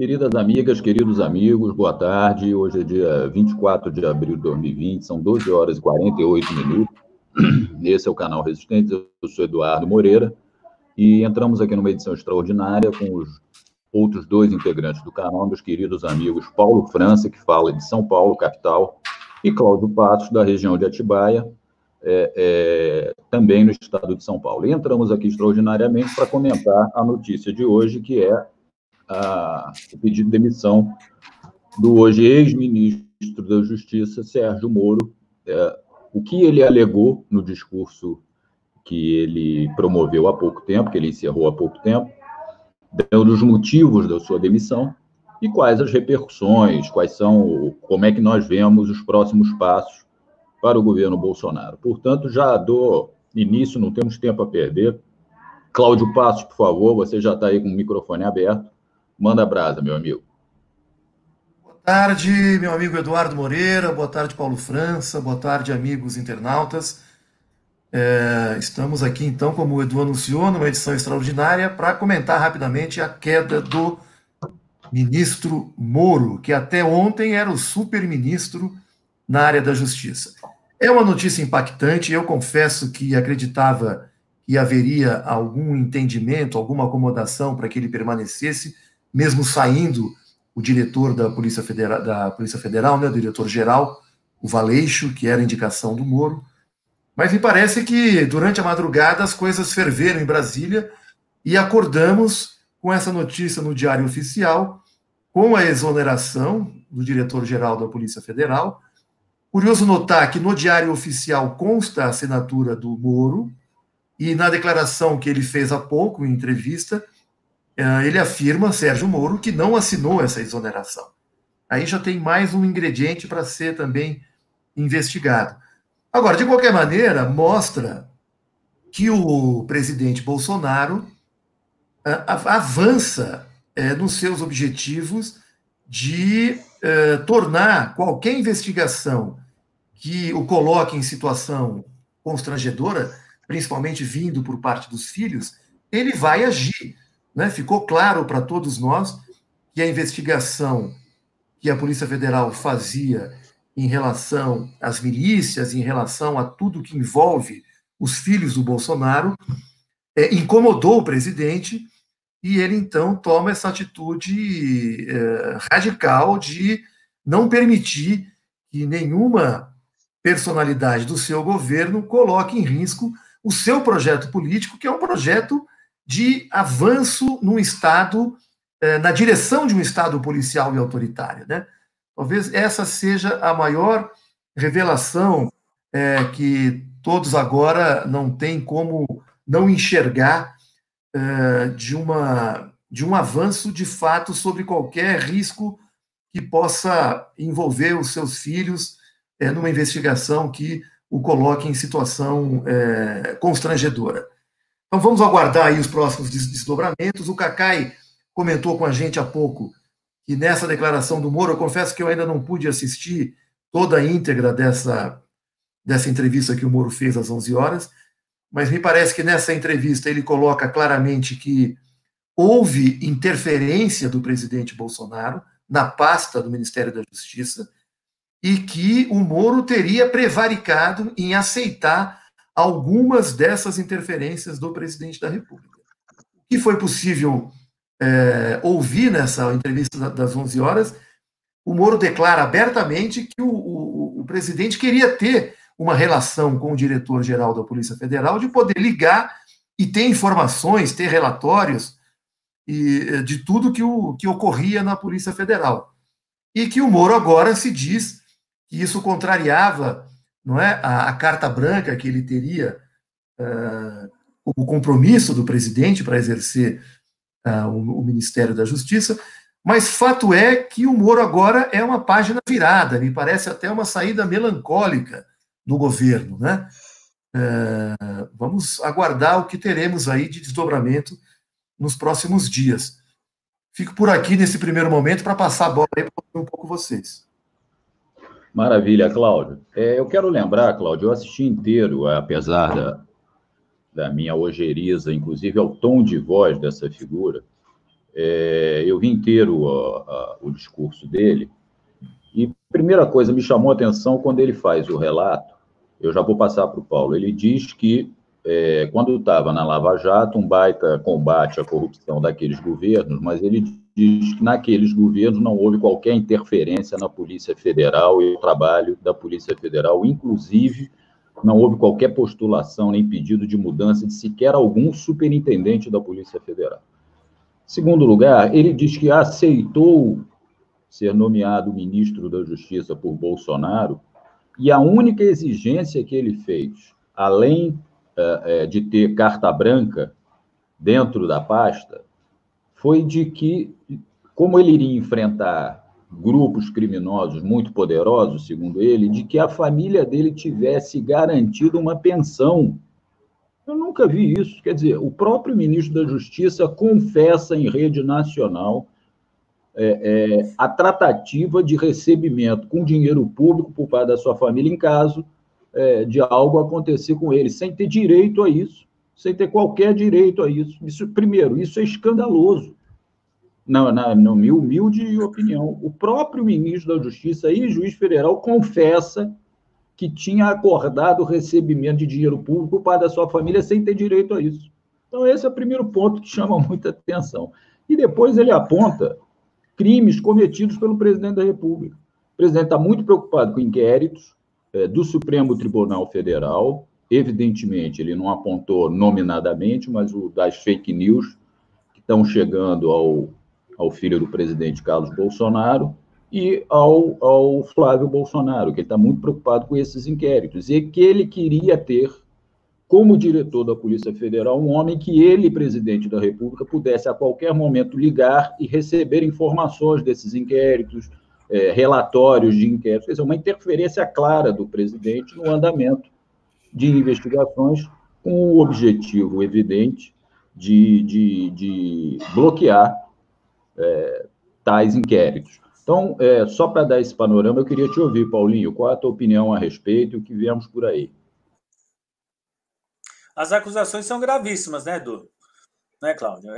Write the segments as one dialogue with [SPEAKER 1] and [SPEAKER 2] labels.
[SPEAKER 1] Queridas amigas, queridos amigos, boa tarde. Hoje é dia 24 de abril de 2020, são 12 horas e 48 minutos. Esse é o canal Resistentes, eu sou Eduardo Moreira, e entramos aqui numa edição extraordinária com os outros dois integrantes do canal, meus queridos amigos Paulo França, que fala de São Paulo, capital, e Cláudio Passos, da região de Atibaia, também no estado de São Paulo. E entramos aqui extraordinariamente para comentar a notícia de hoje, que é o pedido de demissão do hoje ex-ministro da Justiça, Sérgio Moro, o que ele alegou no discurso que ele promoveu há pouco tempo, que ele encerrou há pouco tempo, dando os motivos da sua demissão e quais as repercussões, como é que nós vemos os próximos passos para o governo Bolsonaro. Portanto, já dou início, não temos tempo a perder. Cláudio Passos, por favor, você já está aí com o microfone aberto. Manda brasa, meu amigo.
[SPEAKER 2] Boa tarde, meu amigo Eduardo Moreira, boa tarde, Paulo França, boa tarde, amigos internautas. Estamos aqui, então, como o Edu anunciou, numa edição extraordinária para comentar rapidamente a queda do ministro Moro, que até ontem era o super-ministro na área da Justiça. É uma notícia impactante, eu confesso que acreditava que haveria algum entendimento, alguma acomodação para que ele permanecesse, mesmo saindo o diretor da Polícia Federal, né, o diretor-geral, o Valeixo, que era indicação do Moro. Mas me parece que durante a madrugada as coisas ferveram em Brasília e acordamos com essa notícia no Diário Oficial, com a exoneração do diretor-geral da Polícia Federal. Curioso notar que no Diário Oficial consta a assinatura do Moro e na declaração que ele fez há pouco, em entrevista, ele afirma, Sérgio Moro, que não assinou essa exoneração. Aí já tem mais um ingrediente para ser também investigado. Agora, de qualquer maneira, mostra que o presidente Bolsonaro avança nos seus objetivos de tornar qualquer investigação que o coloque em situação constrangedora, principalmente vindo por parte dos filhos, ele vai agir. Né? Ficou claro para todos nós que a investigação que a Polícia Federal fazia em relação às milícias, em relação a tudo que envolve os filhos do Bolsonaro, incomodou o presidente e ele, então, toma essa atitude radical de não permitir que nenhuma personalidade do seu governo coloque em risco o seu projeto político, que é um projeto de avanço num Estado, na direção de um Estado policial e autoritário, né? Talvez essa seja a maior revelação que todos agora não têm como não enxergar de um avanço de fato sobre qualquer risco que possa envolver os seus filhos numa investigação que o coloque em situação constrangedora. Então vamos aguardar aí os próximos desdobramentos. O Cacai comentou com a gente há pouco que nessa declaração do Moro, eu confesso que eu ainda não pude assistir toda a íntegra dessa entrevista que o Moro fez às 11 horas, mas me parece que nessa entrevista ele coloca claramente que houve interferência do presidente Bolsonaro na pasta do Ministério da Justiça e que o Moro teria prevaricado em aceitar algumas dessas interferências do presidente da República. O que foi possível ouvir nessa entrevista das 11 horas, o Moro declara abertamente que o presidente queria ter uma relação com o diretor-geral da Polícia Federal, de poder ligar e ter informações, ter relatórios de tudo que ocorria na Polícia Federal. E que o Moro agora se diz que isso contrariava, não é, a carta branca que ele teria como compromisso do presidente para exercer o Ministério da Justiça, mas fato é que o Moro agora é uma página virada, me parece até uma saída melancólica do governo, né? Vamos aguardar o que teremos aí de desdobramento nos próximos dias. Fico por aqui nesse primeiro momento para passar a bola aí para ouvir um pouco vocês.
[SPEAKER 1] Maravilha, Cláudio. Eu quero lembrar, Cláudio, eu assisti inteiro, apesar da minha ojeriza, inclusive ao tom de voz dessa figura, eu vi inteiro o discurso dele, e a primeira coisa me chamou a atenção quando ele faz o relato, eu já vou passar para o Paulo, ele diz que quando estava na Lava Jato, um baita combate à corrupção daqueles governos, mas ele diz que naqueles governos não houve qualquer interferência na Polícia Federal e o trabalho da Polícia Federal, inclusive não houve qualquer postulação nem pedido de mudança de sequer algum superintendente da Polícia Federal. Em segundo lugar, ele diz que aceitou ser nomeado ministro da Justiça por Bolsonaro e a única exigência que ele fez, além de ter carta branca dentro da pasta, foi de que, como ele iria enfrentar grupos criminosos muito poderosos, segundo ele, de que a família dele tivesse garantido uma pensão. Eu nunca vi isso. Quer dizer, o próprio ministro da Justiça confessa em rede nacional a tratativa de recebimento com dinheiro público por parte da sua família em caso de algo acontecer com ele, sem ter direito a isso, sem ter qualquer direito a isso. Primeiro, isso é escandaloso. Na minha humilde opinião, o próprio ministro da Justiça e juiz federal confessa que tinha acordado o recebimento de dinheiro público por parte da sua família sem ter direito a isso. Então, esse é o primeiro ponto que chama muita atenção. E depois ele aponta crimes cometidos pelo presidente da República. O presidente está muito preocupado com inquéritos do Supremo Tribunal Federal. Evidentemente, ele não apontou nominadamente, mas o das fake news que estão chegando ao filho do presidente Carlos Bolsonaro e ao Flávio Bolsonaro, que ele está muito preocupado com esses inquéritos, e que ele queria ter, como diretor da Polícia Federal, um homem que ele, presidente da República, pudesse a qualquer momento ligar e receber informações desses inquéritos, relatórios de inquéritos, quer dizer, uma interferência clara do presidente no andamento de investigações, com o objetivo evidente de bloquear tais inquéritos. Então, só para dar esse panorama, eu queria te ouvir, Paulinho, qual é a tua opinião a respeito e o que viemos por aí?
[SPEAKER 3] As acusações são gravíssimas, né, Edu? Né, Cláudio?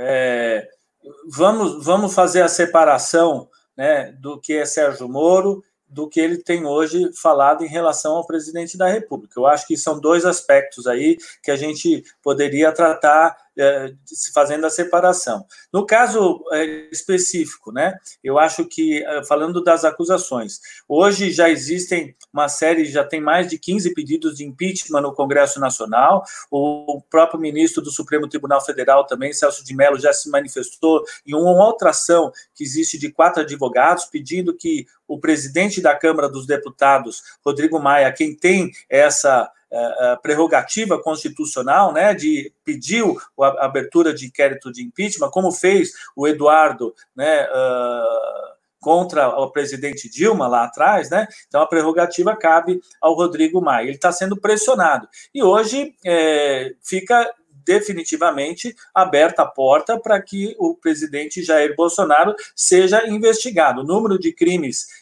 [SPEAKER 3] Vamos fazer a separação, né, do que é Sérgio Moro, do que ele tem hoje falado em relação ao presidente da República. Eu acho que são dois aspectos aí que a gente poderia tratar fazendo a separação. No caso específico, né, eu acho que, falando das acusações, hoje já existem uma série, já tem mais de 15 pedidos de impeachment no Congresso Nacional, o próprio ministro do Supremo Tribunal Federal também, Celso de Mello, já se manifestou em uma outra ação que existe de 4 advogados, pedindo que o presidente da Câmara dos Deputados, Rodrigo Maia, quem tem essa prerrogativa constitucional, né, de pedir a abertura de inquérito de impeachment, como fez o Eduardo, né, contra o presidente Dilma lá atrás, né? Então a prerrogativa cabe ao Rodrigo Maia. Ele está sendo pressionado. E hoje fica definitivamente aberta a porta para que o presidente Jair Bolsonaro seja investigado. O número de crimes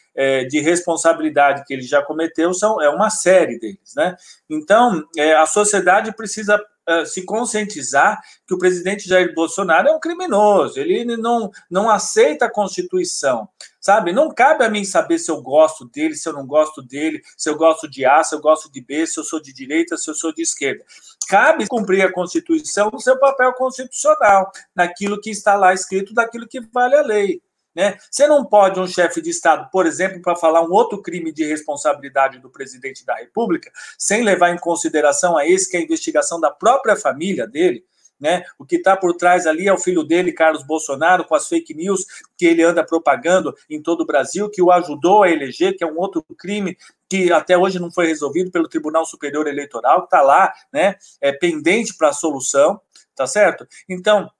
[SPEAKER 3] de responsabilidade que ele já cometeu é uma série deles, né? Então, a sociedade precisa se conscientizar que o presidente Jair Bolsonaro é um criminoso, ele não aceita a Constituição, sabe? Não cabe a mim saber se eu gosto dele, se eu não gosto dele, se eu gosto de A, se eu gosto de B, se eu sou de direita, se eu sou de esquerda. Cabe cumprir a Constituição no seu papel constitucional, naquilo que está lá escrito, daquilo que vale a lei. Né? Você não pode, um chefe de Estado, por exemplo, para falar um outro crime de responsabilidade do presidente da República, sem levar em consideração a esse, que é a investigação da própria família dele, né? O que está por trás ali é o filho dele, Carlos Bolsonaro, com as fake news que ele anda propagando em todo o Brasil, que o ajudou a eleger, que é um outro crime que até hoje não foi resolvido pelo Tribunal Superior Eleitoral, que está lá, né? Pendente para a solução, tá certo? Então,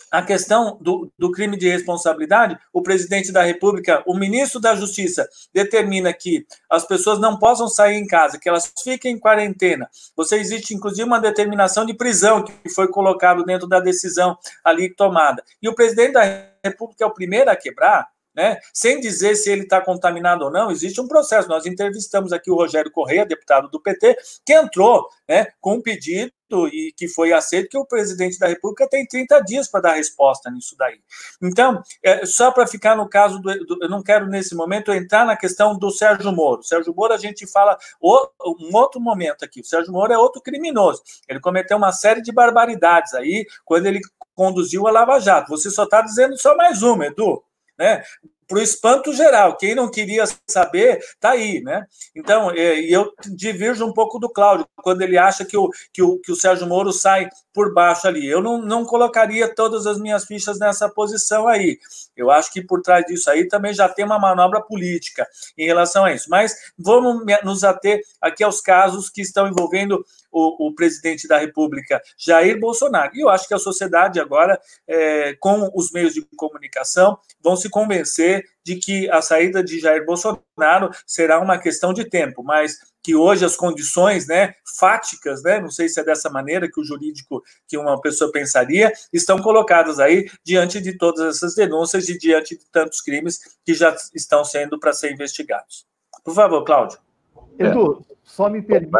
[SPEAKER 3] a questão do crime de responsabilidade, o presidente da República, o ministro da Justiça, determina que as pessoas não possam sair em casa, que elas fiquem em quarentena. Existe, inclusive, uma determinação de prisão que foi colocado dentro da decisão ali tomada. E o presidente da República é o primeiro a quebrar, né? Sem dizer se ele está contaminado ou não, existe um processo. Nós entrevistamos aqui o Rogério Correia, deputado do PT, que entrou, né, com um pedido e que foi aceito, que o presidente da República tem 30 dias para dar resposta nisso daí. Então, só para ficar no caso eu não quero, nesse momento, entrar na questão do Sérgio Moro. O Sérgio Moro, a gente fala um outro momento aqui. O Sérgio Moro é outro criminoso. Ele cometeu uma série de barbaridades aí, quando ele conduziu a Lava Jato. Você só está dizendo só mais uma, Edu, né? Para o espanto geral, quem não queria saber, está aí, né? Então, eu divirjo um pouco do Cláudio, quando ele acha que o Sérgio Moro sai por baixo ali. Eu não colocaria todas as minhas fichas nessa posição aí. Eu acho que por trás disso aí também já tem uma manobra política em relação a isso. Mas vamos nos ater aqui aos casos que estão envolvendo o presidente da República, Jair Bolsonaro. E eu acho que a sociedade agora, com os meios de comunicação, vão se convencer de que a saída de Jair Bolsonaro será uma questão de tempo, mas que hoje as condições, né, fáticas, né, não sei se é dessa maneira que o jurídico, que uma pessoa pensaria, estão colocadas aí diante de todas essas denúncias e diante de tantos crimes que já estão sendo para ser investigados. Por favor, Cláudio.
[SPEAKER 4] Edu, só me permita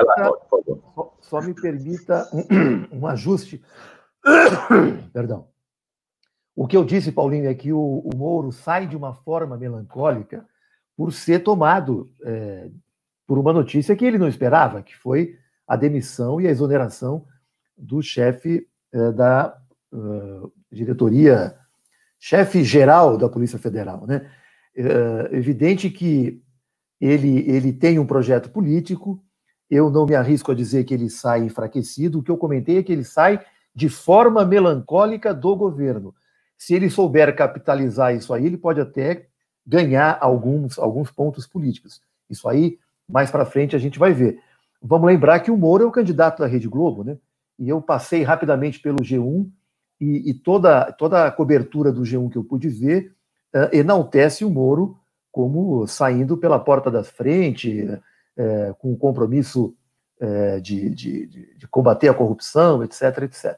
[SPEAKER 4] um ajuste. Perdão. O que eu disse, Paulinho, é que o Moro sai de uma forma melancólica por ser tomado por uma notícia que ele não esperava, que foi a demissão e a exoneração do chefe da diretoria, chefe geral da Polícia Federal, né? Evidente que ele tem um projeto político, eu não me arrisco a dizer que ele sai enfraquecido, o que eu comentei é que ele sai de forma melancólica do governo. Se ele souber capitalizar isso aí, ele pode até ganhar alguns pontos políticos. Isso aí, mais para frente, a gente vai ver. Vamos lembrar que o Moro é o candidato da Rede Globo, né? E eu passei rapidamente pelo G1 e toda a cobertura do G1 que eu pude ver enaltece o Moro como saindo pela porta da frente, com o compromisso de combater a corrupção, etc, etc.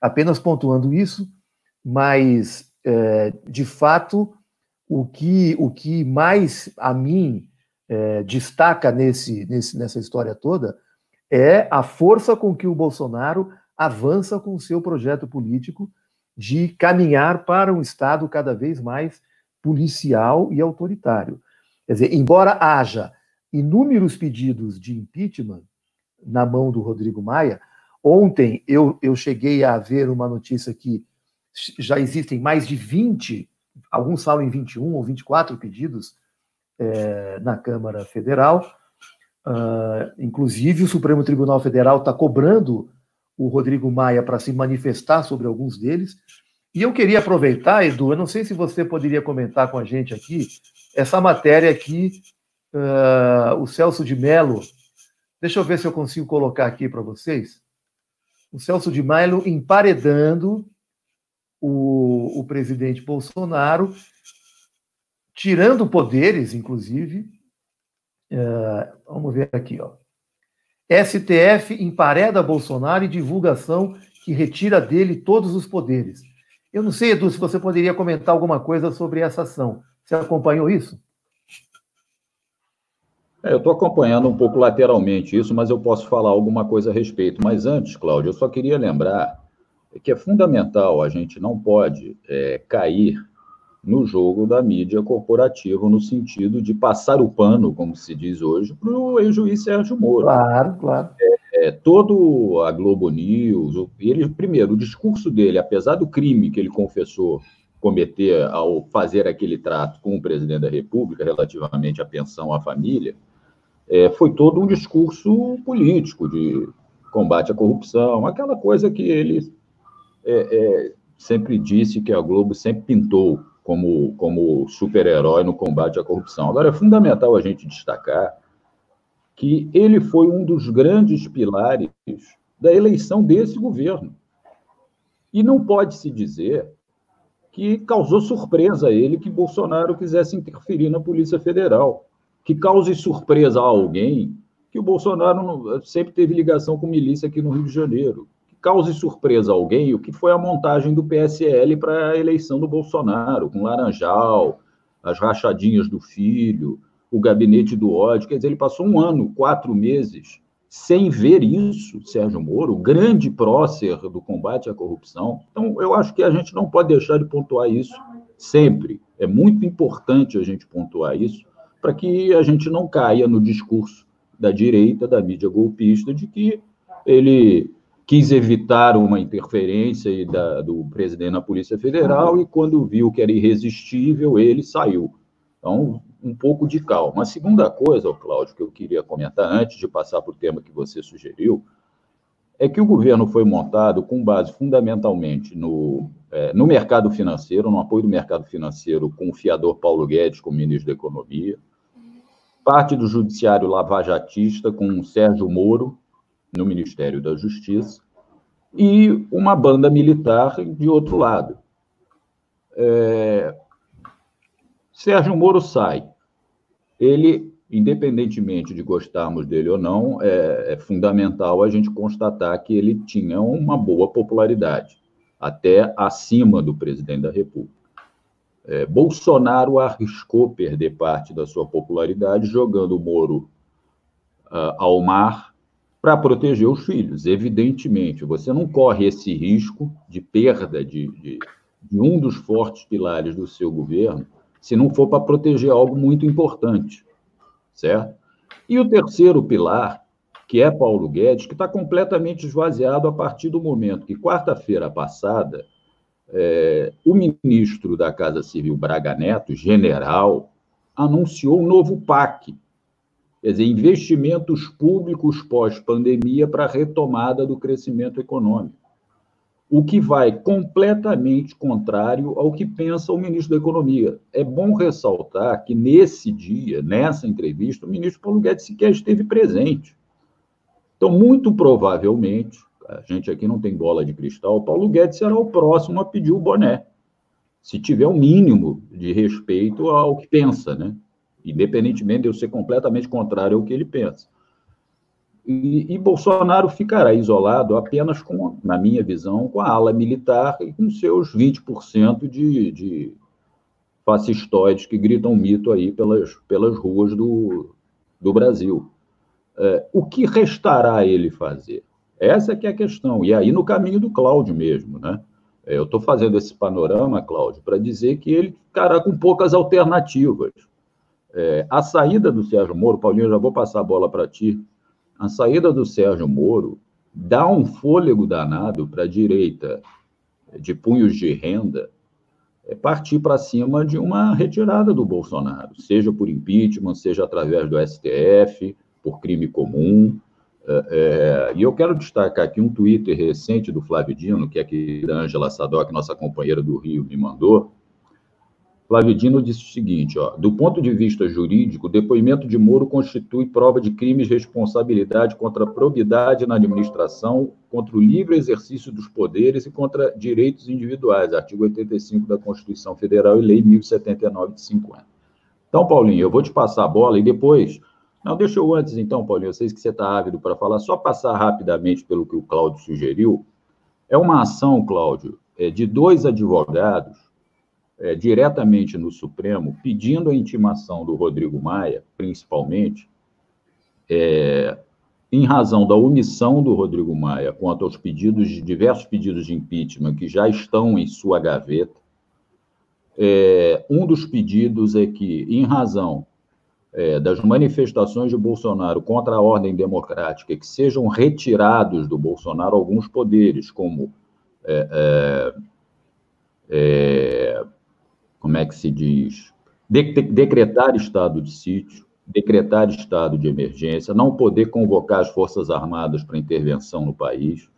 [SPEAKER 4] Apenas pontuando isso, mas, de fato, o que mais a mim destaca nessa história toda é a força com que o Bolsonaro avança com o seu projeto político de caminhar para um Estado cada vez mais policial e autoritário. Quer dizer, embora haja inúmeros pedidos de impeachment na mão do Rodrigo Maia, ontem eu cheguei a ver uma notícia que já existem mais de 20, alguns falam em 21 ou 24 pedidos na Câmara Federal. Inclusive, o Supremo Tribunal Federal está cobrando o Rodrigo Maia para se manifestar sobre alguns deles. E eu queria aproveitar, Edu, eu não sei se você poderia comentar com a gente aqui, essa matéria aqui, o Celso de Mello, deixa eu ver se eu consigo colocar aqui para vocês, o Celso de Mello emparedando o presidente Bolsonaro, tirando poderes, inclusive. Vamos ver aqui, ó. STF empareda Bolsonaro e divulgação que retira dele todos os poderes. Eu não sei, Edu, se você poderia comentar alguma coisa sobre essa ação. Você acompanhou isso?
[SPEAKER 1] Eu estou acompanhando um pouco lateralmente isso, mas eu posso falar alguma coisa a respeito. Mas antes, Cláudio, eu só queria lembrar que é fundamental, a gente não pode cair no jogo da mídia corporativa, no sentido de passar o pano, como se diz hoje, para o ex-juiz Sérgio Moro.
[SPEAKER 4] Claro, claro.
[SPEAKER 1] Todo a Globo News, ele, primeiro, o discurso dele, apesar do crime que ele confessou cometer ao fazer aquele trato com o presidente da República relativamente à pensão à família, foi todo um discurso político de combate à corrupção, aquela coisa que ele sempre disse que a Globo sempre pintou como super-herói no combate à corrupção. Agora, é fundamental a gente destacar que ele foi um dos grandes pilares da eleição desse governo. E não pode-se dizer que causou surpresa a ele que Bolsonaro quisesse interferir na Polícia Federal, que cause surpresa a alguém que o Bolsonaro sempre teve ligação com milícia aqui no Rio de Janeiro, que cause surpresa a alguém o que foi a montagem do PSL para a eleição do Bolsonaro, com Laranjal, as rachadinhas do filho, o gabinete do ódio. Quer dizer, ele passou 1 ano, 4 meses, sem ver isso, Sérgio Moro, grande prócer do combate à corrupção. Então, eu acho que a gente não pode deixar de pontuar isso sempre. É muito importante a gente pontuar isso para que a gente não caia no discurso da direita, da mídia golpista, de que ele quis evitar uma interferência do presidente na Polícia Federal e, quando viu que era irresistível, ele saiu. Então, um pouco de calma. A segunda coisa, Cláudio, que eu queria comentar antes de passar para o tema que você sugeriu, é que o governo foi montado com base fundamentalmente no mercado financeiro, no apoio do mercado financeiro com o fiador Paulo Guedes como ministro da Economia, parte do judiciário lavajatista com o Sérgio Moro no Ministério da Justiça e uma banda militar de outro lado. Sérgio Moro sai. Ele, independentemente de gostarmos dele ou não, é fundamental a gente constatar que ele tinha uma boa popularidade, até acima do presidente da República. Bolsonaro arriscou perder parte da sua popularidade jogando o Moro ao mar para proteger os filhos. Evidentemente, você não corre esse risco de perda de um dos fortes pilares do seu governo se não for para proteger algo muito importante, certo? E o terceiro pilar, que é Paulo Guedes, que está completamente esvaziado a partir do momento que, quarta-feira passada, o ministro da Casa Civil, Braga Neto, general, anunciou um novo PAC, quer dizer, investimentos públicos pós-pandemia para a retomada do crescimento econômico, o que vai completamente contrário ao que pensa o ministro da Economia. É bom ressaltar que, nesse dia, nessa entrevista, o ministro Paulo Guedes sequer esteve presente. Então, muito provavelmente, a gente aqui não tem bola de cristal, Paulo Guedes será o próximo a pedir o boné, se tiver o mínimo de respeito ao que pensa, né? Independentemente de eu ser completamente contrário ao que ele pensa. E Bolsonaro ficará isolado apenas com, na minha visão, com a ala militar e com seus 20% de fascistoides que gritam mito aí pelas ruas do Brasil. O que restará a ele fazer? Essa que é a questão. E aí no caminho do Cláudio mesmo, né? Eu estou fazendo esse panorama, Cláudio, para dizer que ele ficará com poucas alternativas. A saída do Sérgio Moro, Paulinho, eu já vou passar a bola para ti. A saída do Sérgio Moro dá um fôlego danado para a direita de punhos de renda partir para cima de uma retirada do Bolsonaro, seja por impeachment, seja através do STF, por crime comum. E eu quero destacar aqui um Twitter recente do Flávio Dino, que é aqui da Ângela Sadoc, nossa companheira do Rio, me mandou. Flávio Dino disse o seguinte, do ponto de vista jurídico, o depoimento de Moro constitui prova de crimes de responsabilidade contra a probidade na administração, contra o livre exercício dos poderes e contra direitos individuais, artigo 85 da Constituição Federal e Lei 1079 de 50. Então, Paulinho, eu vou te passar a bola e depois... Não, deixa eu antes, então, Paulinho, eu sei que você está ávido para falar, só passar rapidamente pelo que o Cláudio sugeriu. É uma ação, Cláudio, de 2 advogados, diretamente no Supremo, pedindo a intimação do Rodrigo Maia, principalmente, em razão da omissão do Rodrigo Maia quanto aos diversos pedidos de impeachment que já estão em sua gaveta. Um dos pedidos é que, em razão das manifestações de Bolsonaro contra a ordem democrática, que sejam retirados do Bolsonaro alguns poderes, como como é que se diz? Decretar estado de sítio, decretar estado de emergência, não poder convocar as Forças Armadas para intervenção no país,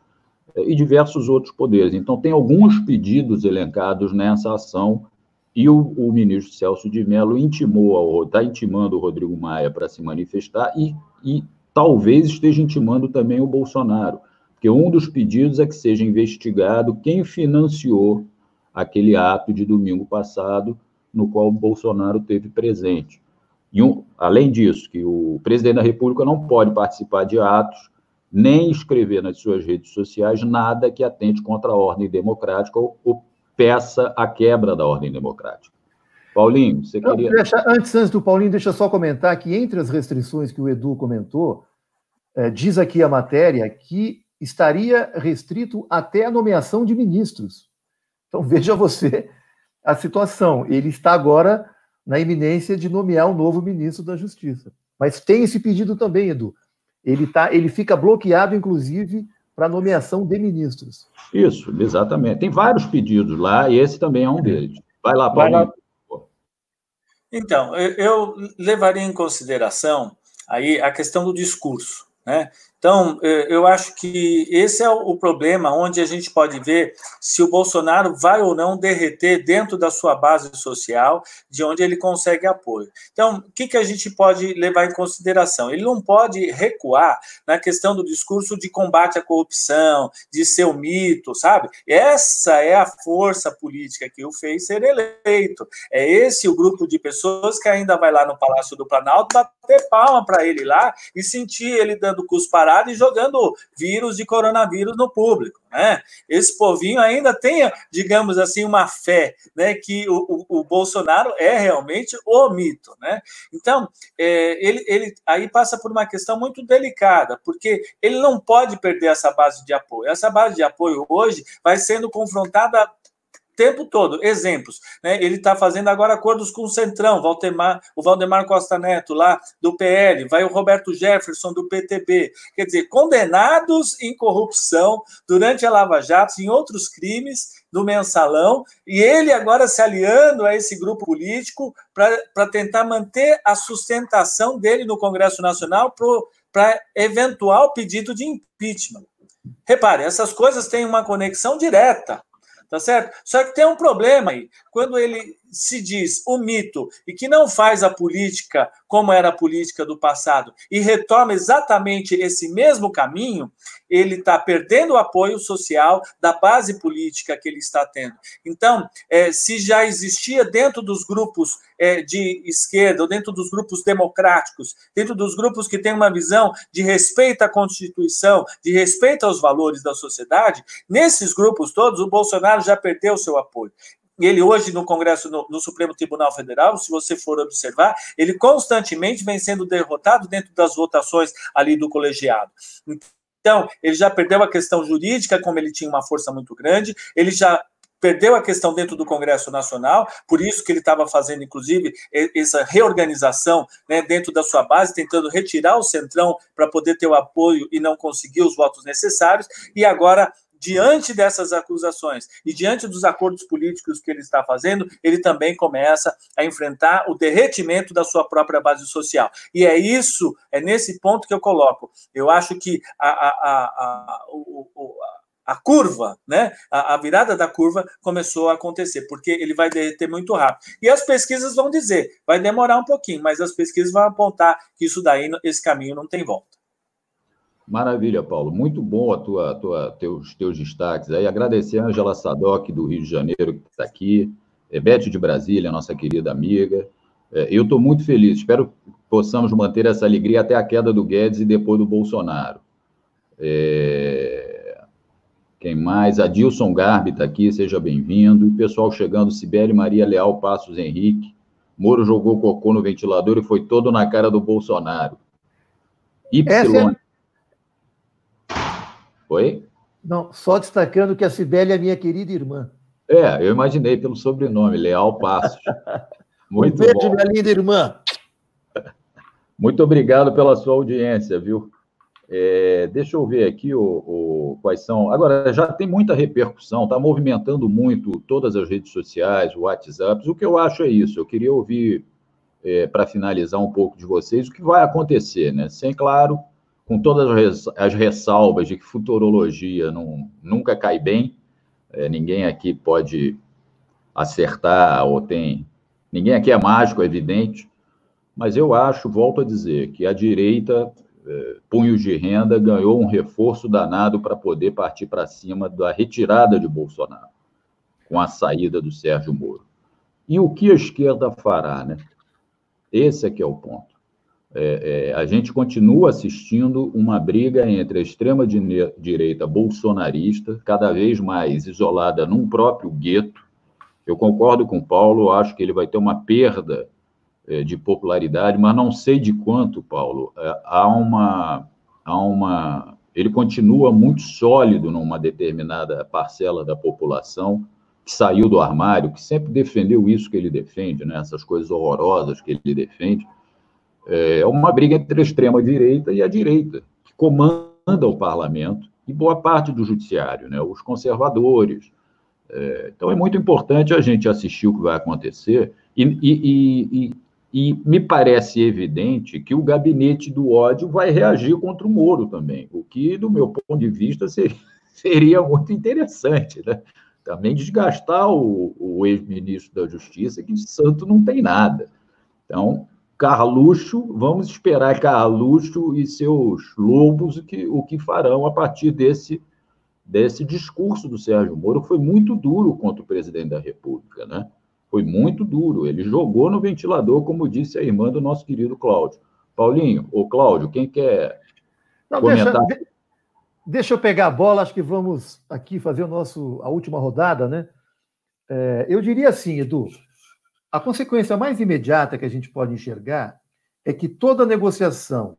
[SPEAKER 1] e diversos outros poderes. Então, tem alguns pedidos elencados nessa ação, e o ministro Celso de Mello está intimando o Rodrigo Maia para se manifestar, e talvez esteja intimando também o Bolsonaro, porque um dos pedidos é que seja investigado quem financiou aquele ato de domingo passado, no qual o Bolsonaro esteve presente. E, além disso, que o presidente da República não pode participar de atos, nem escrever nas suas redes sociais nada que atente contra a ordem democrática ou peça a quebra da ordem democrática. Paulinho, você queria...
[SPEAKER 4] Antes do Paulinho, deixa eu só comentar que entre as restrições que o Edu comentou, diz aqui a matéria que estaria restrito até a nomeação de ministros. Então, veja você a situação. Ele está agora na iminência de nomear um novo ministro da Justiça. Mas tem esse pedido também, Edu. Ele fica bloqueado, inclusive, para nomeação de ministros.
[SPEAKER 1] Isso, exatamente. Tem vários pedidos lá, e esse também é um deles. Vai lá, Paulinho.
[SPEAKER 3] Então, eu levaria em consideração aí a questão do discurso, né? Então, eu acho que esse é o problema onde a gente pode ver se o Bolsonaro vai ou não derreter dentro da sua base social, de onde ele consegue apoio. Então, o que a gente pode levar em consideração? Ele não pode recuar na questão do discurso de combate à corrupção, de ser um mito, sabe? Essa é a força política que o fez ser eleito. É esse o grupo de pessoas que ainda vai lá no Palácio do Planalto bater palma para ele lá e sentir ele dando cusparada e jogando vírus de coronavírus no público, né? Esse povinho ainda tem, digamos assim, uma fé, né, que o Bolsonaro é realmente o mito, né? Então, ele aí passa por uma questão muito delicada, porque ele não pode perder essa base de apoio. Essa base de apoio hoje vai sendo confrontada tempo todo. Exemplos, né? Ele está fazendo agora acordos com o Centrão, o Valdemar Costa Neto, lá do PL, vai o Roberto Jefferson, do PTB. Quer dizer, condenados em corrupção durante a Lava Jato, em outros crimes, do mensalão, e ele agora se aliando a esse grupo político para tentar manter a sustentação dele no Congresso Nacional para eventual pedido de impeachment. Repare, essas coisas têm uma conexão direta. Tá certo? Só que tem um problema aí. Quando ele se diz o mito e que não faz a política como era a política do passado e retoma exatamente esse mesmo caminho, ele está perdendo o apoio social da base política que ele está tendo. Então, se já existia dentro dos grupos de esquerda, ou dentro dos grupos democráticos, dentro dos grupos que têm uma visão de respeito à Constituição, de respeito aos valores da sociedade, nesses grupos todos, o Bolsonaro já perdeu o seu apoio. Ele hoje no Congresso, no Supremo Tribunal Federal, se você for observar, ele constantemente vem sendo derrotado dentro das votações ali do colegiado. Então, ele já perdeu a questão jurídica, como ele tinha uma força muito grande, ele já perdeu a questão dentro do Congresso Nacional, por isso que ele estava fazendo, inclusive, essa reorganização, né, dentro da sua base, tentando retirar o Centrão para poder ter o apoio e não conseguir os votos necessários, e agora, diante dessas acusações e diante dos acordos políticos que ele está fazendo, ele também começa a enfrentar o derretimento da sua própria base social. E é nesse ponto que eu coloco. Eu acho que a curva, né, a virada da curva começou a acontecer, porque ele vai derreter muito rápido. E as pesquisas vão dizer, vai demorar um pouquinho, mas as pesquisas vão apontar que esse caminho não tem volta.
[SPEAKER 1] Maravilha, Paulo. Muito bom teus destaques aí. Agradecer a Ângela Sadoc, do Rio de Janeiro, que está aqui, Beth de Brasília, nossa querida amiga. Eu estou muito feliz. Espero que possamos manter essa alegria até a queda do Guedes e depois do Bolsonaro. Quem mais? Adilson Garbi está aqui, seja bem-vindo. E pessoal chegando, Cibele Maria Leal Passos Henrique. Moro jogou cocô no ventilador e foi todo na cara do Bolsonaro. Oi?
[SPEAKER 4] Não, só destacando que a Cibele é minha querida irmã.
[SPEAKER 1] Eu imaginei pelo sobrenome, Leal Passos. Muito
[SPEAKER 4] beijo,
[SPEAKER 1] bom.
[SPEAKER 4] Minha linda irmã.
[SPEAKER 1] Muito obrigado pela sua audiência, viu? Deixa eu ver aqui quais são... Agora, já tem muita repercussão, está movimentando muito todas as redes sociais, o WhatsApp. O que eu acho é isso. Eu queria ouvir, para finalizar um pouco de vocês, o que vai acontecer, né? Sem, claro, com todas as ressalvas de que futurologia nunca cai bem, ninguém aqui pode acertar, ninguém aqui é mágico, é evidente, mas eu acho, volto a dizer, que a direita, punhos de renda, ganhou um reforço danado para poder partir para cima da retirada de Bolsonaro, com a saída do Sérgio Moro. E o que a esquerda fará, né? Esse é que é o ponto. A gente continua assistindo uma briga entre a extrema-direita bolsonarista, cada vez mais isolada num próprio gueto. Eu concordo com o Paulo, acho que ele vai ter uma perda de popularidade, mas não sei de quanto, Paulo. Há ele continua muito sólido numa determinada parcela da população que saiu do armário, que sempre defendeu isso que ele defende, né? Essas coisas horrorosas que ele defende. É uma briga entre a extrema-direita e a direita, que comanda o parlamento e boa parte do judiciário, né? Os conservadores. Então, é muito importante a gente assistir o que vai acontecer e me parece evidente que o gabinete do ódio vai reagir contra o Moro também, o que, do meu ponto de vista, seria muito interessante, né? Também desgastar o ex-ministro da Justiça, que de santo não tem nada. Então, Carluxo, vamos esperar Carluxo e seus lobos o que farão a partir desse discurso do Sérgio Moro, que foi muito duro contra o presidente da República, né? Foi muito duro. Ele jogou no ventilador, como disse a irmã do nosso querido Cláudio. Paulinho, ou Cláudio, quem quer comentar?
[SPEAKER 4] Deixa eu pegar a bola, acho que vamos aqui fazer a última rodada, né? Eu diria assim, Edu, a consequência mais imediata que a gente pode enxergar é que toda negociação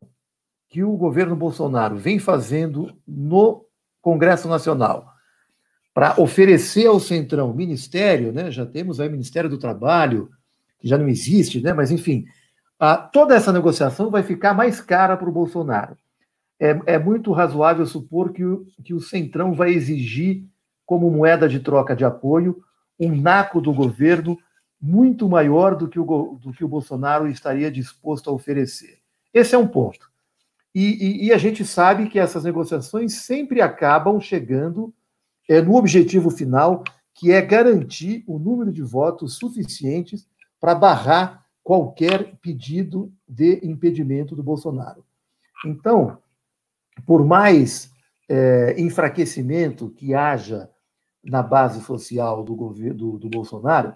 [SPEAKER 4] que o governo Bolsonaro vem fazendo no Congresso Nacional para oferecer ao Centrão ministério, né? Já temos aí o Ministério do Trabalho, que já não existe, né? Mas, enfim, toda essa negociação vai ficar mais cara para o Bolsonaro. É muito razoável supor que o Centrão vai exigir, como moeda de troca de apoio, um naco do governo muito maior do que o Bolsonaro estaria disposto a oferecer. Esse é um ponto. E a gente sabe que essas negociações sempre acabam chegando no objetivo final, que é garantir o número de votos suficientes para barrar qualquer pedido de impedimento do Bolsonaro. Então, por mais enfraquecimento que haja na base social do Bolsonaro,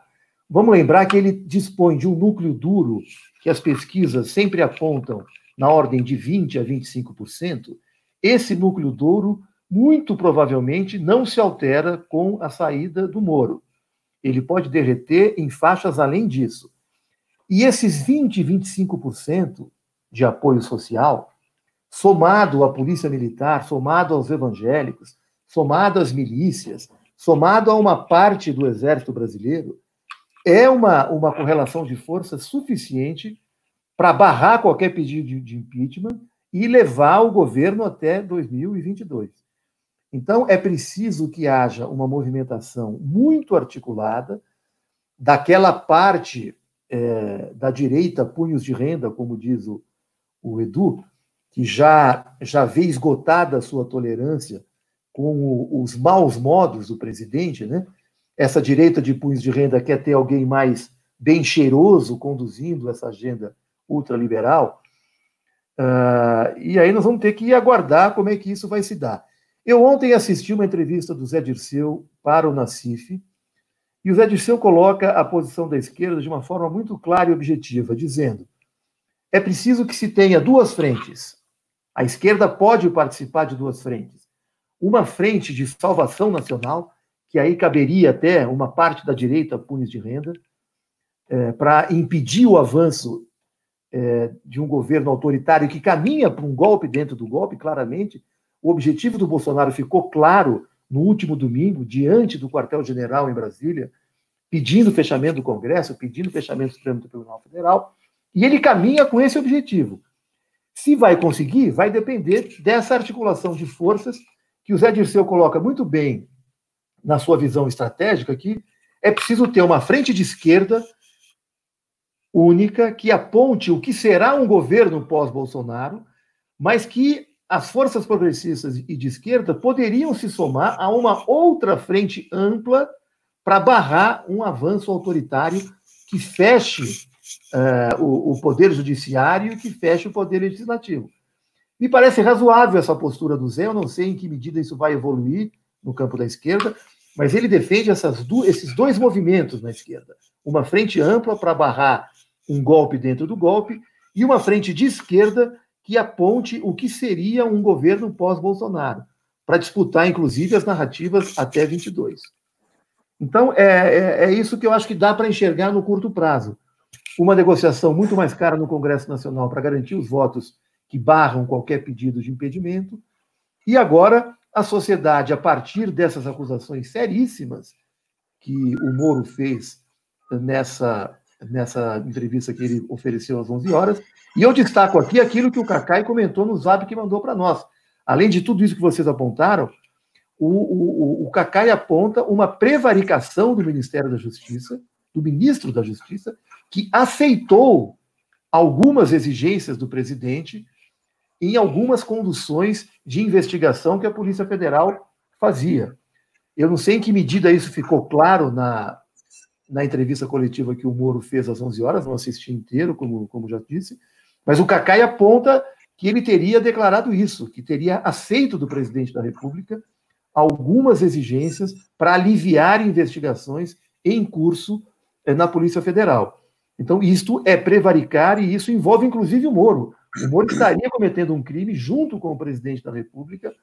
[SPEAKER 4] vamos lembrar que ele dispõe de um núcleo duro que as pesquisas sempre apontam na ordem de 20% a 25%. Esse núcleo duro, muito provavelmente, não se altera com a saída do Moro. Ele pode derreter em faixas além disso. E esses 20%, 25% de apoio social, somado à polícia militar, somado aos evangélicos, somado às milícias, somado a uma parte do exército brasileiro, é uma correlação de forças suficiente para barrar qualquer pedido de impeachment e levar o governo até 2022. Então, é preciso que haja uma movimentação muito articulada daquela parte da direita, punhos de renda, como diz o Edu, que já vê esgotada a sua tolerância com os maus modos do presidente, né? Essa direita de punhos de renda quer ter alguém mais bem cheiroso conduzindo essa agenda ultraliberal. E aí nós vamos ter que aguardar como é que isso vai se dar. Eu ontem assisti uma entrevista do Zé Dirceu para o Nassif, e o Zé Dirceu coloca a posição da esquerda de uma forma muito clara e objetiva, dizendo: é preciso que se tenha duas frentes. A esquerda pode participar de duas frentes. Uma frente de salvação nacional, que aí caberia até uma parte da direita, punhos de renda, para impedir o avanço de um governo autoritário que caminha para um golpe dentro do golpe, claramente. O objetivo do Bolsonaro ficou claro no último domingo, diante do quartel-general em Brasília, pedindo fechamento do Congresso, pedindo fechamento do Supremo Tribunal Federal, e ele caminha com esse objetivo. Se vai conseguir, vai depender dessa articulação de forças que o Zé Dirceu coloca muito bem na sua visão estratégica, que é preciso ter uma frente de esquerda única que aponte o que será um governo pós-Bolsonaro, mas que as forças progressistas e de esquerda poderiam se somar a uma outra frente ampla para barrar um avanço autoritário que feche o poder judiciário e que feche o poder legislativo. Me parece razoável essa postura do Zé, eu não sei em que medida isso vai evoluir no campo da esquerda, mas ele defende esses dois movimentos na esquerda. Uma frente ampla para barrar um golpe dentro do golpe e uma frente de esquerda que aponte o que seria um governo pós-Bolsonaro, para disputar, inclusive, as narrativas até 22. Então, é isso que eu acho que dá para enxergar no curto prazo. Uma negociação muito mais cara no Congresso Nacional para garantir os votos que barram qualquer pedido de impedimento. E agora a sociedade, a partir dessas acusações seríssimas que o Moro fez nessa entrevista que ele ofereceu às 11 horas, e eu destaco aqui aquilo que o Cacai comentou no Zap que mandou para nós. Além de tudo isso que vocês apontaram, o Cacai aponta uma prevaricação do Ministério da Justiça, do ministro da Justiça, que aceitou algumas exigências do presidente em algumas conduções de investigação que a Polícia Federal fazia. Eu não sei em que medida isso ficou claro na entrevista coletiva que o Moro fez às 11 horas, não assisti inteiro, como já disse, mas o Cacai aponta que ele teria declarado isso, que teria aceito do presidente da República algumas exigências para aliviar investigações em curso na Polícia Federal. Então, isto é prevaricar e isso envolve, inclusive, o Moro. O Moro estaria cometendo um crime junto com o presidente da República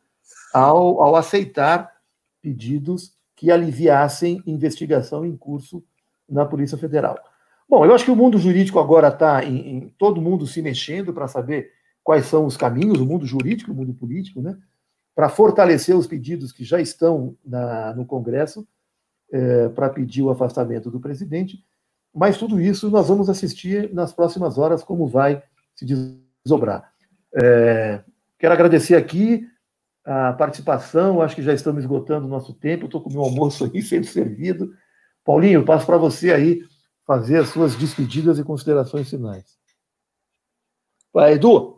[SPEAKER 4] ao aceitar pedidos que aliviassem investigação em curso na Polícia Federal. Bom, eu acho que o mundo jurídico agora está em todo mundo se mexendo para saber quais são os caminhos, o mundo jurídico, o mundo político, né, para fortalecer os pedidos que já estão no Congresso para pedir o afastamento do presidente. Mas tudo isso nós vamos assistir nas próximas horas como vai se desdobrar. Quero agradecer aqui a participação, acho que já estamos esgotando o nosso tempo, estou com o meu almoço aí sendo servido. Paulinho, passo para você aí fazer as suas despedidas e considerações finais. Vai, Edu.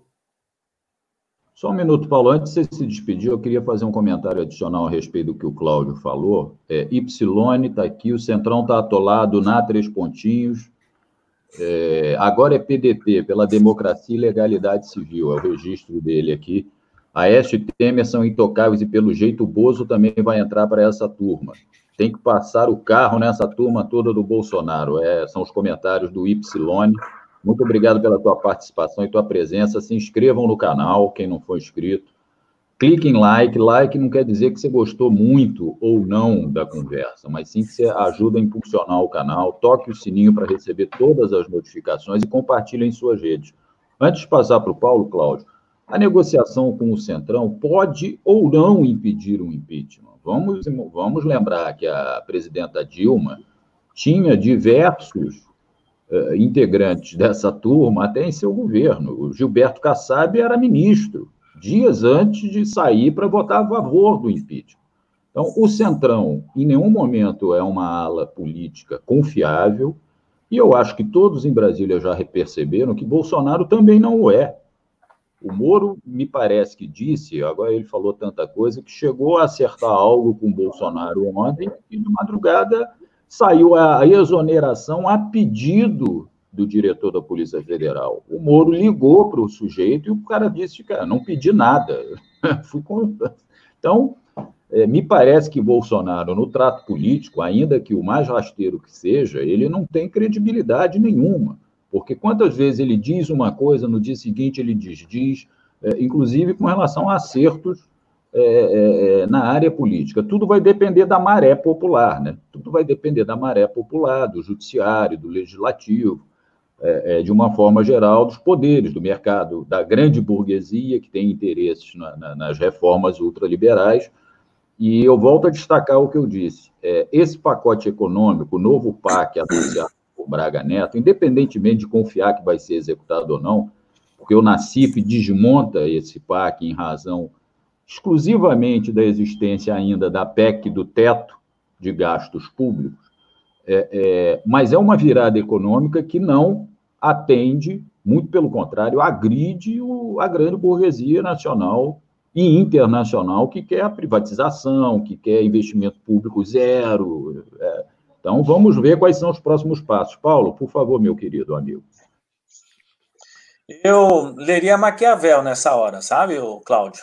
[SPEAKER 1] Só um minuto, Paulo. Antes de você se despedir, eu queria fazer um comentário adicional a respeito do que o Cláudio falou. Y está aqui, o Centrão está atolado na 3 pontinhos. Agora é PDT, pela democracia e legalidade civil, é o registro dele aqui. Aécio e Temer são intocáveis e, pelo jeito, o Bozo também vai entrar para essa turma. Tem que passar o carro nessa turma toda do Bolsonaro. São os comentários do Y. Muito obrigado pela tua participação e tua presença. Se inscrevam no canal, quem não for inscrito. Clique em like. Like não quer dizer que você gostou muito ou não da conversa, mas sim que você ajuda a impulsionar o canal. Toque o sininho para receber todas as notificações e compartilhe em suas redes. Antes de passar para o Paulo, Cláudio, a negociação com o Centrão pode ou não impedir um impeachment. Vamos lembrar que a presidenta Dilma tinha diversos integrantes dessa turma até em seu governo. O Gilberto Kassab era ministro, dias antes de sair para votar a favor do impeachment. Então, o Centrão, em nenhum momento, é uma ala política confiável, e eu acho que todos em Brasília já perceberam que Bolsonaro também não o é. O Moro, me parece que disse, agora ele falou tanta coisa, que chegou a acertar algo com o Bolsonaro ontem, e de madrugada saiu a exoneração a pedido do diretor da Polícia Federal. O Moro ligou para o sujeito e o cara disse, cara, não pedi nada. Então, me parece que Bolsonaro, no trato político, ainda que o mais rasteiro que seja, ele não tem credibilidade nenhuma. Porque quantas vezes ele diz uma coisa, no dia seguinte ele diz, inclusive com relação a acertos na área política. Tudo vai depender da maré popular, né? Tudo vai depender da maré popular, do judiciário, do legislativo, de uma forma geral, dos poderes, do mercado, da grande burguesia que tem interesses nas reformas ultraliberais. E eu volto a destacar o que eu disse. Esse pacote econômico, o novo PAC anunciado por Braga Neto, independentemente de confiar que vai ser executado ou não, porque o Nassif desmonta esse PAC em razão exclusivamente da existência ainda da PEC do teto de gastos públicos, mas é uma virada econômica que não atende, muito pelo contrário, agride a grande burguesia nacional e internacional que quer a privatização, que quer investimento público zero. Então, vamos ver quais são os próximos passos. Paulo, por favor, meu querido amigo.
[SPEAKER 3] Eu leria Maquiavel nessa hora, sabe, Cláudio?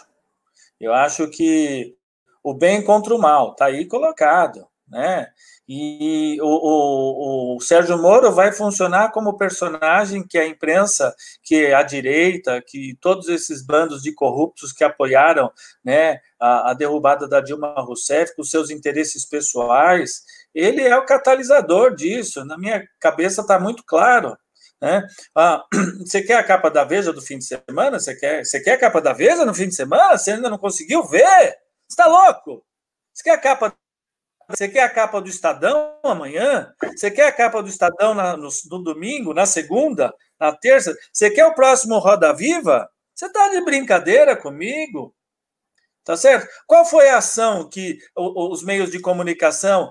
[SPEAKER 3] Eu acho que o bem contra o mal está aí colocado, né? E o Sérgio Moro vai funcionar como personagem que a imprensa, que a direita, que todos esses bandos de corruptos que apoiaram, né, a derrubada da Dilma Rousseff com seus interesses pessoais, ele é o catalisador disso. Na minha cabeça está muito claro. Né? Você quer a capa da Veja do fim de semana? Você quer a capa da Veja no fim de semana? Você ainda não conseguiu ver? Você está louco? Você quer a capa do Estadão amanhã? Você quer a capa do Estadão no domingo, na segunda, na terça? Você quer o próximo Roda Viva? Você está de brincadeira comigo? Tá certo? Qual foi a ação que os meios de comunicação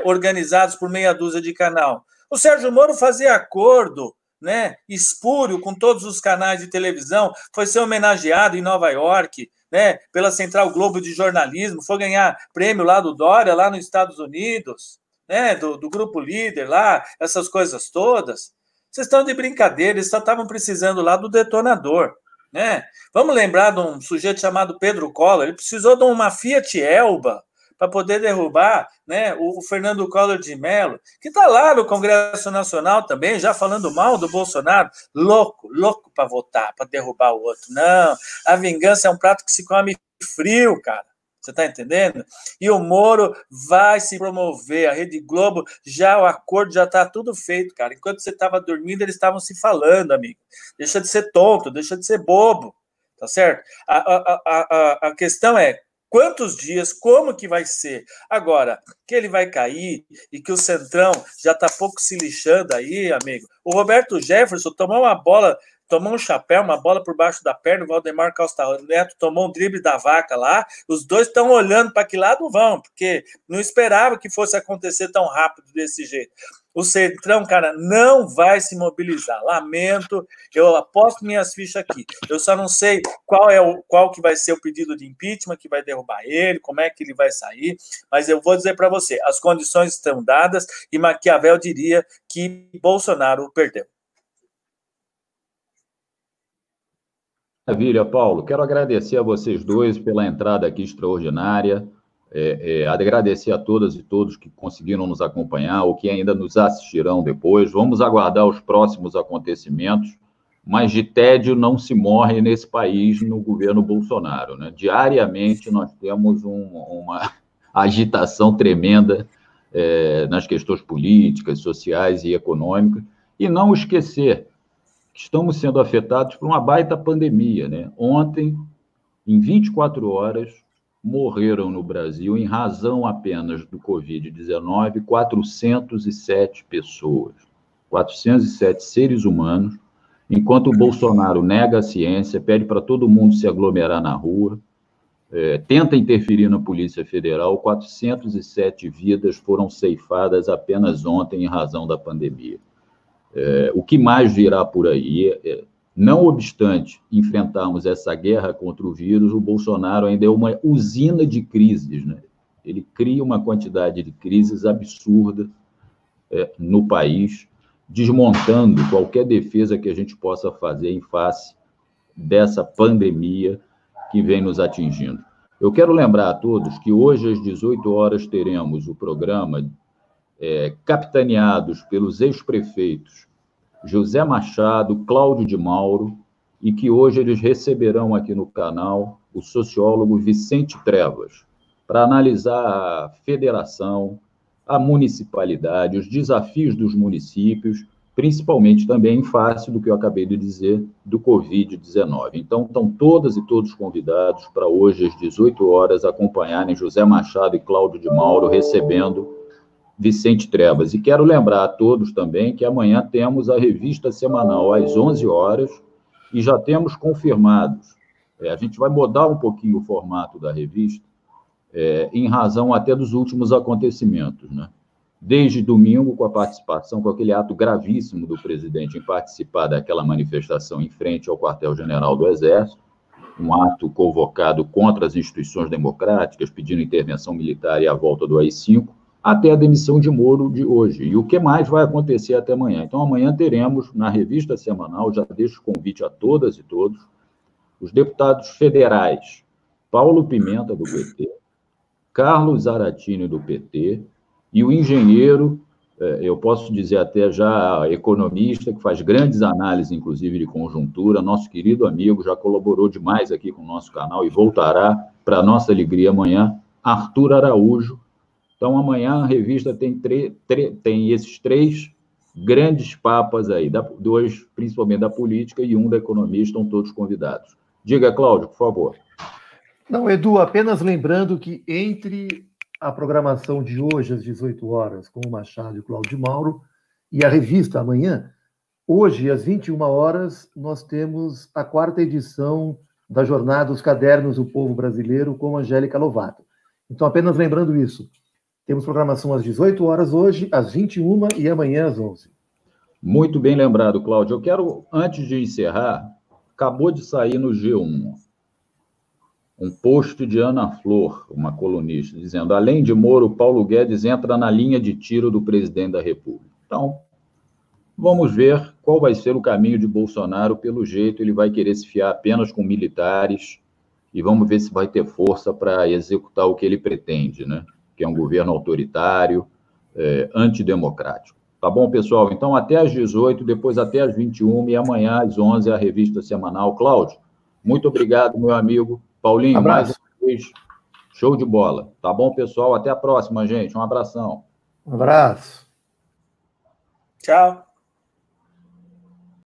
[SPEAKER 3] organizados por meia dúzia de canal? O Sérgio Moro fazia acordo, né, espúrio com todos os canais de televisão, foi ser homenageado em Nova York, né, pela Central Globo de Jornalismo, foi ganhar prêmio lá do Dória, lá nos Estados Unidos, né, do Grupo Líder lá, essas coisas todas. Vocês estão de brincadeira, eles só estavam precisando lá do detonador, né? Vamos lembrar de um sujeito chamado Pedro Collor, ele precisou de uma Fiat Elba para poder derrubar, né, o Fernando Collor de Mello, que está lá no Congresso Nacional também, já falando mal do Bolsonaro, louco para votar, para derrubar o outro. Não, a vingança é um prato que se come frio, cara. Você está entendendo? E o Moro vai se promover, a Rede Globo, o acordo já está tudo feito, cara. Enquanto você estava dormindo, eles estavam se falando, amigo. Deixa de ser tonto, deixa de ser bobo, tá certo? A questão é, quantos dias, como que vai ser? Agora, que ele vai cair e que o Centrão já está pouco se lixando aí, amigo. O Roberto Jefferson tomou um chapéu, uma bola por baixo da perna, o Valdemar Costa Neto tomou um drible da vaca lá, os dois estão olhando para que lado vão, porque não esperava que fosse acontecer tão rápido desse jeito. O Centrão, cara, não vai se mobilizar. Lamento, eu aposto minhas fichas aqui. Eu só não sei qual que vai ser o pedido de impeachment que vai derrubar ele, como é que ele vai sair, mas eu vou dizer para você, as condições estão dadas e Maquiavel diria que Bolsonaro perdeu.
[SPEAKER 1] Maravilha, Paulo. Quero agradecer a vocês dois pela entrada aqui extraordinária, agradecer a todas e todos que conseguiram nos acompanhar ou que ainda nos assistirão depois. Vamos aguardar os próximos acontecimentos, mas de tédio não se morre nesse país no governo Bolsonaro, né? Diariamente nós temos uma agitação tremenda nas questões políticas, sociais e econômicas, e não esquecer que estamos sendo afetados por uma baita pandemia, né? Ontem, em 24 horas, morreram no Brasil, em razão apenas do Covid-19, 407 pessoas, 407 seres humanos, enquanto o Bolsonaro nega a ciência, pede para todo mundo se aglomerar na rua, tenta interferir na Polícia Federal, 407 vidas foram ceifadas apenas ontem em razão da pandemia. O que mais virá por aí? Não obstante enfrentarmos essa guerra contra o vírus, o Bolsonaro ainda é uma usina de crises, né? Ele cria uma quantidade de crises absurda no país, desmontando qualquer defesa que a gente possa fazer em face dessa pandemia que vem nos atingindo. Eu quero lembrar a todos que hoje, às 18 horas, teremos o programa capitaneados pelos ex-prefeitos José Machado, Cláudio de Mauro, e que hoje eles receberão aqui no canal o sociólogo Vicente Trevas, para analisar a federação, a municipalidade, os desafios dos municípios, principalmente também em face do que eu acabei de dizer, do Covid-19. Então, estão todas e todos convidados para hoje, às 18 horas, acompanharem José Machado e Cláudio de Mauro recebendo Vicente Trevas. E quero lembrar a todos também que amanhã temos a revista semanal às 11 horas e já temos confirmados. A gente vai mudar um pouquinho o formato da revista, em razão até dos últimos acontecimentos, né? Desde domingo, com a participação, com aquele ato gravíssimo do presidente em participar daquela manifestação em frente ao quartel-general do Exército, um ato convocado contra as instituições democráticas, pedindo intervenção militar e a volta do AI-5, até a demissão de Moro de hoje. E o que mais vai acontecer até amanhã? Então, amanhã teremos, na revista semanal, já deixo o convite a todas e todos, os deputados federais Paulo Pimenta, do PT, Carlos Zaratini, do PT, e o engenheiro, eu posso dizer até já economista, que faz grandes análises, inclusive, de conjuntura, nosso querido amigo, já colaborou demais aqui com o nosso canal e voltará, para nossa alegria, amanhã, Arthur Araújo. Então, amanhã a revista tem esses três grandes papas aí, dois principalmente da política e um da economia, estão todos convidados. Diga, Cláudio, por favor.
[SPEAKER 4] Não, Edu, apenas lembrando que entre a programação de hoje, às 18 horas, com o Machado e o Cláudio Mauro, e a revista amanhã, hoje, às 21 horas, nós temos a 4ª edição da Jornada Os Cadernos do Povo Brasileiro, com Angélica Lovato. Então, apenas lembrando isso, temos programação às 18 horas hoje, às 21 e amanhã às 11.
[SPEAKER 1] Muito bem lembrado, Cláudio. Eu quero, antes de encerrar, acabou de sair no G1 um post de Ana Flor, uma colunista, dizendo: além de Moro, Paulo Guedes entra na linha de tiro do presidente da República. Então, vamos ver qual vai ser o caminho de Bolsonaro. Pelo jeito, ele vai querer se fiar apenas com militares e vamos ver se vai ter força para executar o que ele pretende, né? Que é um governo autoritário, antidemocrático. Tá bom, pessoal? Então, até às 18, depois até às 21 e amanhã às 11 a revista semanal. Cláudio, muito obrigado, meu amigo. Paulinho,
[SPEAKER 4] abraço.
[SPEAKER 1] Mais uma vez, show de bola. Tá bom, pessoal? Até a próxima, gente. Um abração.
[SPEAKER 4] Um abraço.
[SPEAKER 3] Tchau.